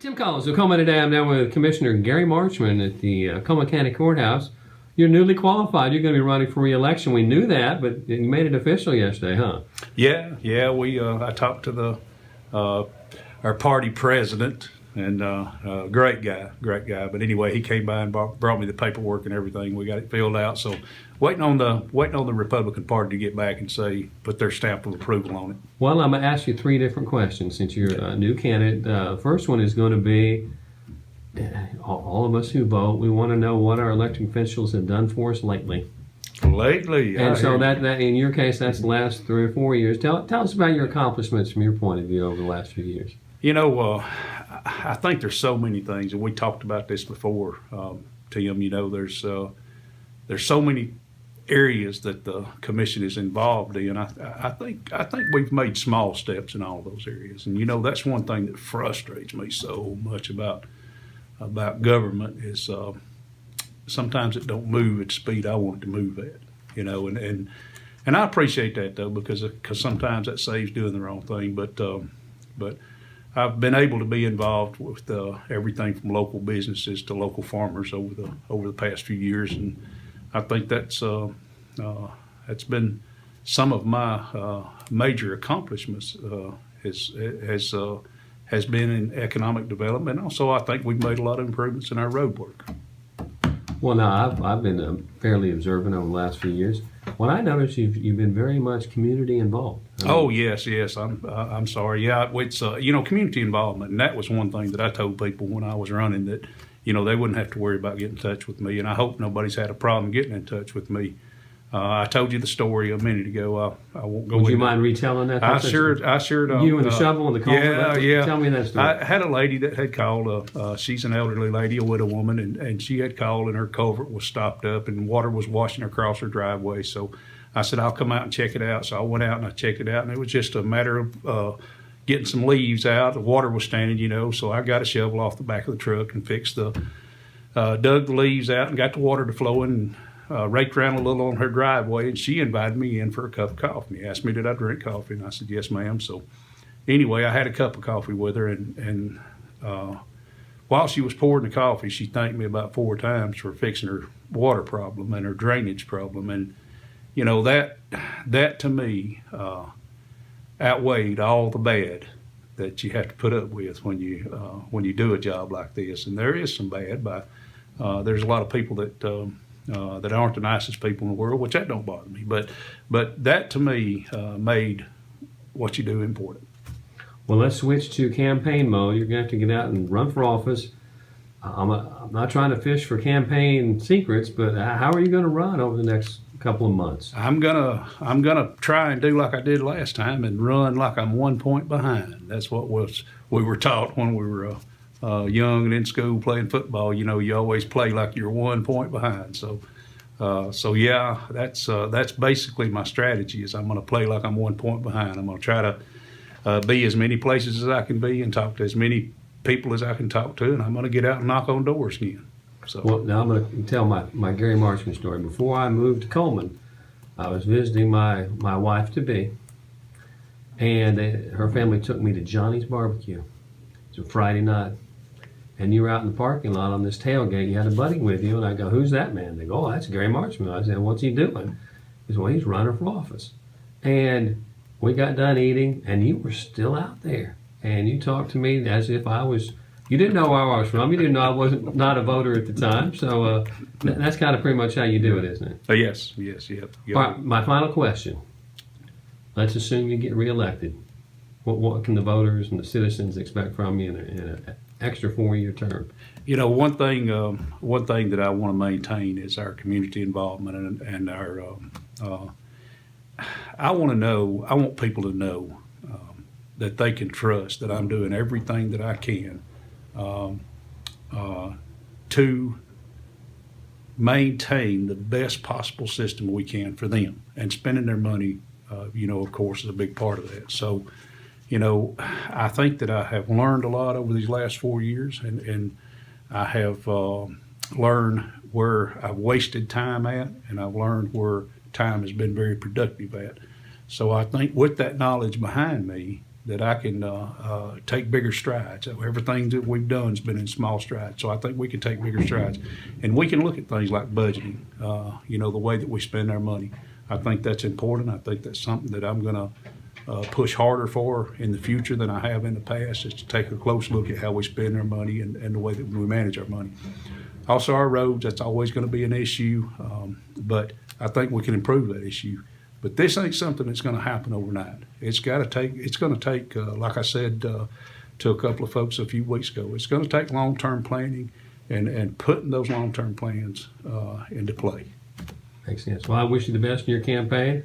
Tim Collins of Cullman today. I'm now with Commissioner Garry Marchman at the Cullman County Courthouse. You're newly qualified. You're going to be running for re-election. We knew that, but you made it official yesterday, huh? Yeah. I talked to the our party president, and great guy. But anyway, he came by and brought me the paperwork and everything. We got it filled out. So waiting on the Republican Party to get back and put their stamp of approval on it. Well, I'm going to ask you three different questions since you're a new candidate. The first one is going to be, all of us who vote, we want to know what our elected officials have done for us lately. And so that in your case, that's the last 3 or 4 years. Tell us about your accomplishments from your point of view over the last few years. You know, I think there's so many things, and we talked about this before, Tim. You know, there's so many areas that the commission is involved in. I think we've made small steps in all those areas, and you know, that's one thing that frustrates me so much about government is sometimes it don't move at the speed I want it to move at. You know, and I appreciate that though, because sometimes that saves doing the wrong thing, but I've been able to be involved with everything from local businesses to local farmers over the past few years, and I think that's been some of my major accomplishments. Has been in economic development. Also, I think we've made a lot of improvements in our road work. Well, now I've been fairly observant over the last few years. What I noticed, you've been very much community involved. Oh yes. I'm sorry. Yeah, it's community involvement, and that was one thing that I told people when I was running, that they wouldn't have to worry about getting in touch with me, and I hope nobody's had a problem getting in touch with me. I told you the story a minute ago. I won't go. Would you mind retelling that? I sure don't. You and the shovel and the culvert. Yeah. Tell me that story. I had a lady that had called. She's an elderly lady, a widow woman, and she had called, and her culvert was stopped up, and water was washing across her driveway. So I said, I'll come out and check it out. So I went out and I checked it out, and it was just a matter of getting some leaves out. The water was standing, so I got a shovel off the back of the truck and dug the leaves out and got the water to flowing. And, raked around a little on her driveway, and she invited me in for a cup of coffee. Asked me, did I drink coffee? And I said, yes, ma'am. So anyway, I had a cup of coffee with her, and while she was pouring the coffee, she thanked me about 4 times for fixing her water problem and her drainage problem. And, that to me outweighed all the bad that you have to put up with when you do a job like this. And there is some bad, but there's a lot of people that aren't the nicest people in the world, which that don't bother me. But that to me made what you do important. Well, let's switch to campaign mode. You're going to have to get out and run for office. I'm not trying to fish for campaign secrets, but how are you going to run over the next couple of months? I'm gonna try and do like I did last time and run like I'm 1 point behind. That's what we were taught when we were young and in school playing football. You always play like you're 1 point behind. So yeah, that's basically my strategy. Is I'm going to play like I'm 1 point behind. I'm going to try to be as many places as I can be and talk to as many people as I can talk to, and I'm going to get out and knock on doors again. So well, now I'm going to tell my Garry Marchman story. Before I moved to Cullman, I was visiting my wife to be, and her family took me to Johnny's Barbecue. It's a Friday night. And you were out in the parking lot on this tailgate. You had a buddy with you, and I go, "Who's that man?" They go, "Oh, that's Garry Marchman." I said, "What's he doing?" He said, "Well, he's running for office." And we got done eating, and you were still out there, and you talked to me as if I was. You didn't know where I was from. You didn't know I wasn't not a voter at the time. So that's kind of pretty much how you do it, isn't it? Yes, yep. All right, my final question. Let's assume you get reelected. What can the voters and the citizens expect from you in an extra 4-year term? One thing that I want to maintain is our community involvement and our. I want people to know that they can trust that I'm doing everything that I can to maintain the best possible system we can for them, and spending their money, of course, is a big part of that. So. I think that I have learned a lot over these last 4 years, and I have learned where I've wasted time at, and I've learned where time has been very productive at. So I think with that knowledge behind me, that I can take bigger strides. Everything that we've done has been in small strides, so I think we can take bigger strides. And we can look at things like budgeting, the way that we spend our money. I think that's important. I think that's something that I'm going to push harder for in the future than I have in the past, is to take a close look at how we spend our money and the way that we manage our money. Also, our roads, that's always going to be an issue, but I think we can improve that issue. But this ain't something that's going to happen overnight. It's going to take, like I said to a couple of folks a few weeks ago, it's going to take long-term planning and putting those long-term plans into play. Makes sense. Well, I wish you the best in your campaign,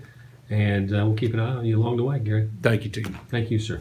and we'll keep an eye on you along the way, Gary. Thank you, Tim. Thank you, sir.